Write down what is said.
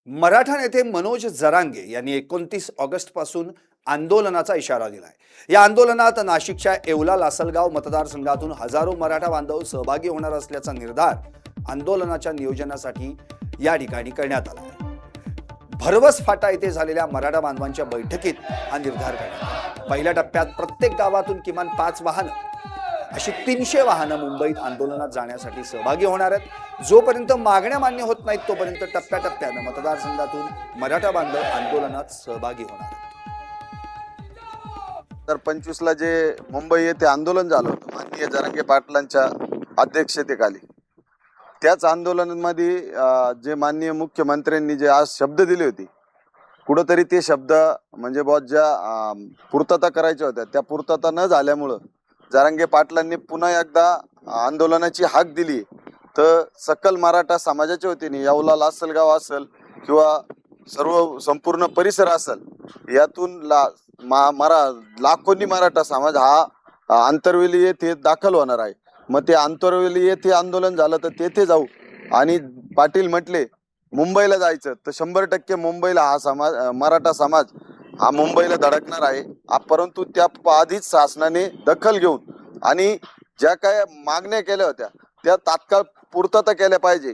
मराठा नेते मनोज जरांगे यांनी 29 ऑगस्ट पासून आंदोलनाचा इशारा दिलाय। या आंदोलनात नाशिकच्या येवला लासलगाव मतदारसंघातून हजारो मराठा बांधव सहभागी होणार असल्याचा निर्धार आंदोलनाच्या नियोजनासाठी या ठिकाणी करण्यात आला आहे। भरवस फाटा येथे झालेल्या मराठा बांधवांच्या बैठकीत हा निर्धार करण्यात आला। पहिल्या टप्प्यात प्रत्येक गावातून किमान 5 वाहनं अशी 300 वाहनं मुंबईत आंदोलनात जाण्यासाठी सहभागी होणार आहेत। जोपर्यंत मागण्या मान्य होत नाहीत तोपर्यंत टप्प्याटप्प्याने मतदारसंघातून मराठा बांधव आंदोलनात सहभागी होणार आहेत। तर 25 ला जे मुंबई येथे आंदोलन झालं होतं माननीय जरांगे पाटलांच्या अध्यक्षतेखाली, त्याच आंदोलनामध्ये जे माननीय मुख्यमंत्र्यांनी जे आज शब्द दिले होते, कुठंतरी ते शब्द म्हणजे बहुत ज्या पूर्तता करायच्या होत्या त्या पूर्तता न झाल्यामुळं जरांगे पाटलांनी पुन्हा एकदा आंदोलनाची हाक दिली। तर सकल मराठा समाजाच्या वतीने येवला लासलगाव असेल किंवा सर्व संपूर्ण परिसर असेल, यातून लाखोंनी मराठा समाज हा आंतरवेली येथे दाखल होणार आहे। मग ते आंतरवेली येथे आंदोलन झालं तर तेथे जाऊ, आणि पाटील म्हटले मुंबईला जायचं तर 100% मुंबईला हा समाज मराठा समाज हा मुंबईला धडकणार आहे। परंतु त्या आधीच शासनाने दखल घेऊन आणि ज्या काय मागण्या केल्या होत्या त्या तात्काळ पूर्तता केल्या पाहिजे।